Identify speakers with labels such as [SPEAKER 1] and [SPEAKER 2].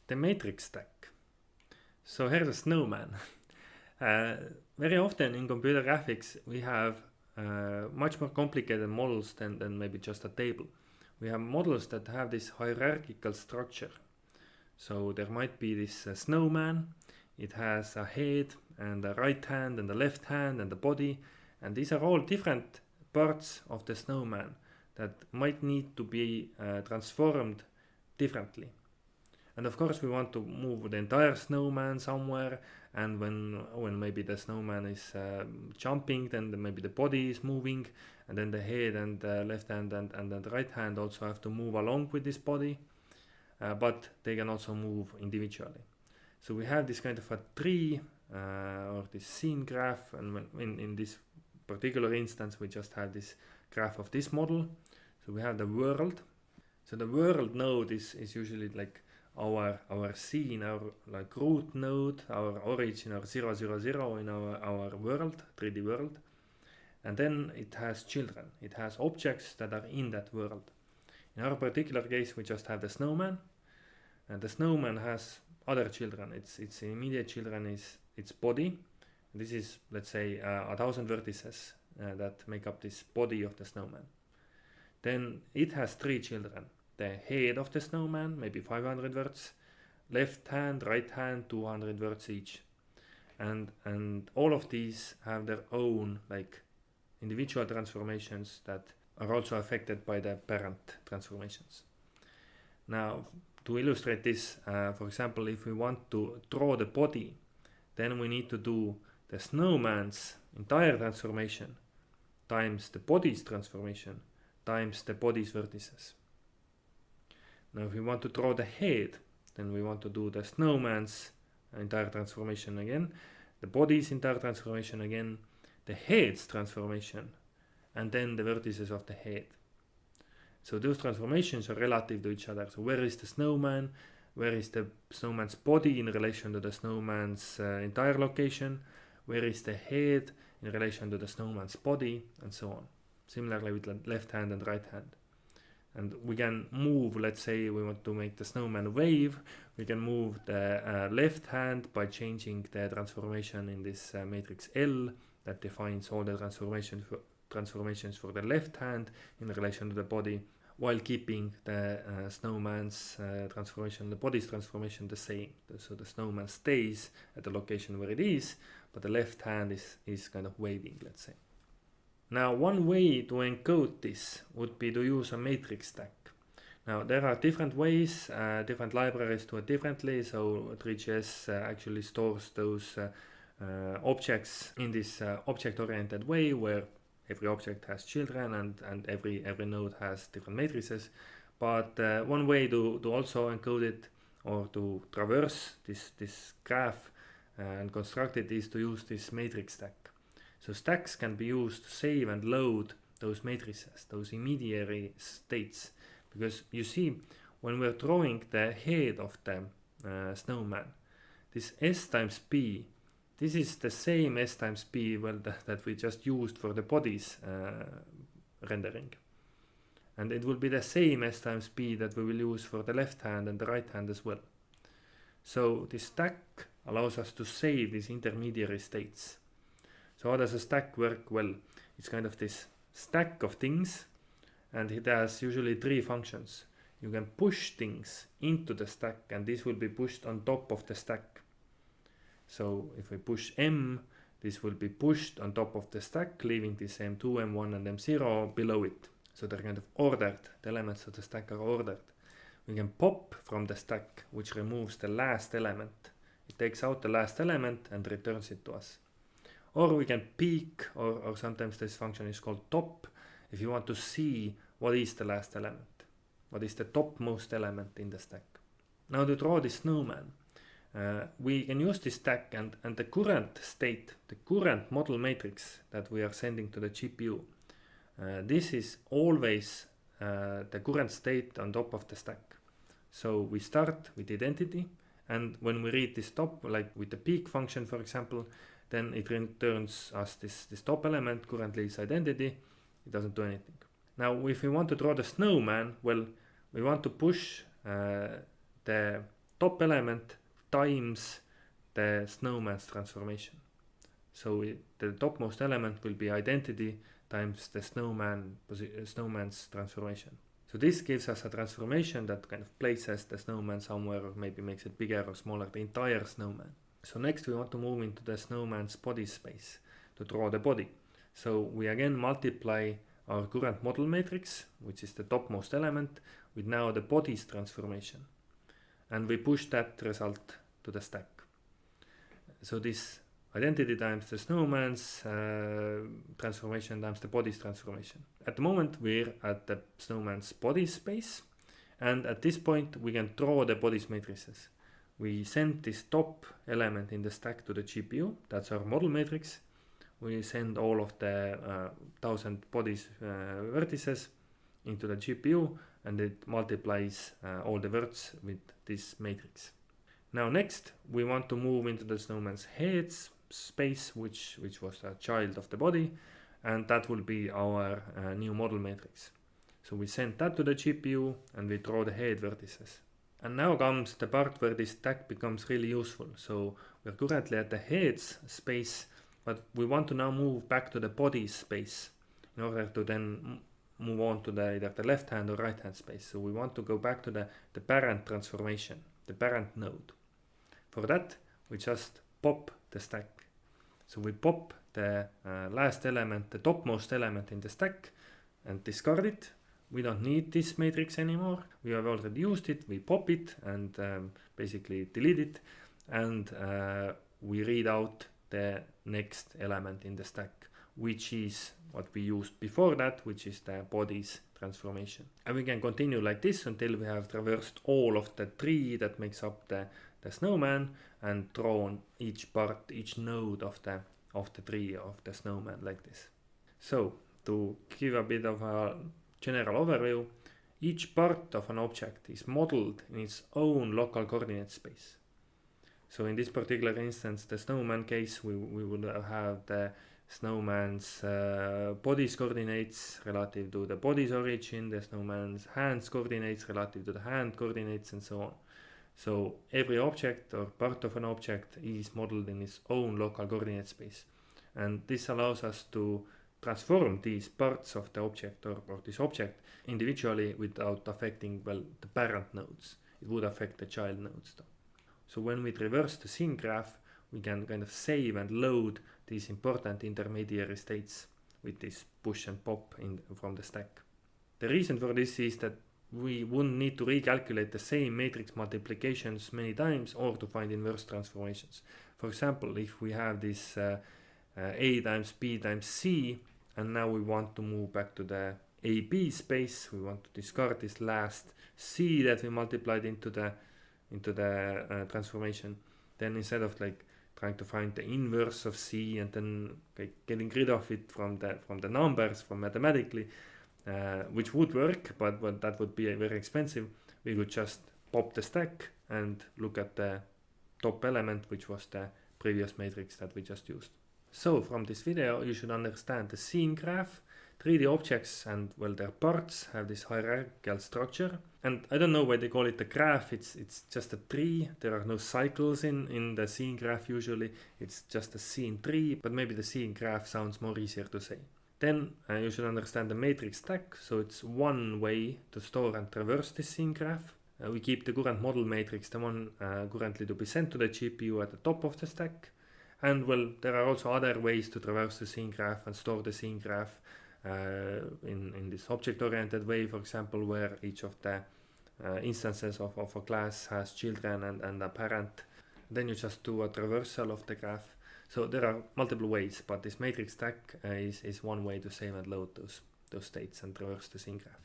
[SPEAKER 1] the matrix stack. So here's a snowman. Very often in computer graphics we have much more complicated models than maybe just a table. We have models that have this hierarchical structure. So there might be this snowman. It has a head and a right hand and a left hand and a body, and these are all different parts of the snowman that might need to be transformed differently. And of course we want to move the entire snowman somewhere, and when maybe the snowman is jumping, then maybe the body is moving, and then the head and the left hand and the right hand also have to move along with this body, but they can also move individually. So we have this kind of a tree or this scene graph, and in this particular instance we just have this graph of this model. So we have the world. So the world node is usually like our scene, our like root node, our origin, our 0, 0, 0 in our world, 3D world. And then it has children. It has objects that are in that world. In our particular case, we just have the snowman, and the snowman has other children. Its immediate children is its body. This is, let's say, 1,000 vertices that make up this body of the snowman. Then it has 3 children. The head of the snowman, maybe 500 verts, left hand, right hand, 200 verts each. And all of these have their own like individual transformations that are also affected by the parent transformations. Now, to illustrate this, for example, if we want to draw the body, then we need to do the snowman's entire transformation times the body's transformation times the body's vertices. Now, if we want to draw the head, then we want to do the snowman's entire transformation again, the body's entire transformation again, the head's transformation, and then the vertices of the head. So those transformations are relative to each other. So where is the snowman? Where is the snowman's body in relation to the snowman's entire location? Where is the head in relation to the snowman's body? And so on. Similarly with the left hand and right hand. And we can move, let's say we want to make the snowman wave, we can move the left hand by changing the transformation in this matrix L that defines all the transformations for the left hand in relation to the body, while keeping the snowman's transformation, the body's transformation the same. So the snowman stays at the location where it is, but the left hand is kind of waving, let's say. Now, one way to encode this would be to use a matrix stack. Now, there are different ways, different libraries do it differently. So 3GS actually stores those objects in this object-oriented way, where every object has children and every node has different matrices. But one way to also encode it or to traverse this graph and construct it is to use this matrix stack. So stacks can be used to save and load those matrices, those intermediary states. Because you see, when we're drawing the head of the snowman, this S times P, this is the same S times P that we just used for the body's rendering. And it will be the same S times P that we will use for the left hand and the right hand as well. So this stack allows us to save these intermediary states. So how does a stack work? Well, it's kind of this stack of things, and it has usually 3 functions. You can push things into the stack, and this will be pushed on top of the stack. So if we push M, this will be pushed on top of the stack, leaving this M2, M1 and M0 below it. So they're kind of ordered. The elements of the stack are ordered. We can pop from the stack, which removes the last element. It takes out the last element and returns it to us. Or we can peek, or sometimes this function is called top, if you want to see what is the last element, what is the topmost element in the stack. Now to draw this snowman, we can use this stack and the current state, the current model matrix that we are sending to the GPU, this is always the current state on top of the stack. So we start with identity, and when we read this top, like with the peek function for example, then it returns us this top element, currently is identity, it doesn't do anything. Now if we want to draw the snowman, well, we want to push the top element times the snowman's transformation. So the topmost element will be identity times the snowman's transformation. So this gives us a transformation that kind of places the snowman somewhere, or maybe makes it bigger or smaller, the entire snowman. So next we want to move into the snowman's body space to draw the body. So we again multiply our current model matrix, which is the topmost element, with now the body's transformation. And we push that result to the stack. So this identity times the snowman's transformation times the body's transformation. At the moment we're at the snowman's body space, and at this point we can draw the body's matrices. We send this top element in the stack to the GPU, that's our model matrix. We send all of the 1000 bodies vertices into the GPU, and it multiplies all the verts with this matrix. Now next we want to move into the snowman's heads space, which was a child of the body, and that will be our new model matrix. So we send that to the GPU and we draw the head vertices. And now comes the part where this stack becomes really useful. So we're currently at the heads space, but we want to now move back to the body space in order to then move on to either the left hand or right hand space. So we want to go back to the parent transformation, the parent node. For that we just pop the stack. So we pop the last element, the topmost element in the stack, and discard it. We don't need this matrix anymore. We have already used it. We pop it and basically delete it, and we read out the next element in the stack, which is what we used before that, which is the body's transformation. And we can continue like this until we have traversed all of the tree that makes up the snowman and drawn each part, each node of the tree of the snowman like this. So to give a bit of a general overview, each part of an object is modeled in its own local coordinate space. So in this particular instance, the snowman case, we would have the snowman's body's coordinates relative to the body's origin, the snowman's hand's coordinates relative to the hand coordinates, and so on. So every object or part of an object is modeled in its own local coordinate space. And this allows us to transform these parts of the object or this object individually without affecting, well, the parent nodes. It would affect the child nodes though. So when we traverse the scene graph, we can kind of save and load these important intermediary states with this push and pop from the stack. The reason for this is that we wouldn't need to recalculate the same matrix multiplications many times or to find inverse transformations. For example, if we have this A times B times C, and now we want to move back to the AB space, we want to discard this last C that we multiplied into the transformation, then instead of like trying to find the inverse of C and then getting rid of it from the numbers, from mathematically, which would work, but that would be very expensive, we would just pop the stack and look at the top element, which was the previous matrix that we just used. So from this video you should understand the scene graph. 3D objects and, well, their parts have this hierarchical structure, and I don't know why they call it a graph. It's just a tree. There are no cycles in the scene graph usually. It's just a scene tree, but maybe the scene graph sounds more easier to say. Then you should understand the matrix stack. So it's one way to store and traverse this scene graph. We keep the current model matrix, the one currently to be sent to the GPU, at the top of the stack. And, well, there are also other ways to traverse the scene graph and store the scene graph in this object-oriented way, for example, where each of the instances of a class has children and a parent. Then you just do a traversal of the graph. So there are multiple ways, but this matrix stack is one way to save and load those states and traverse the scene graph.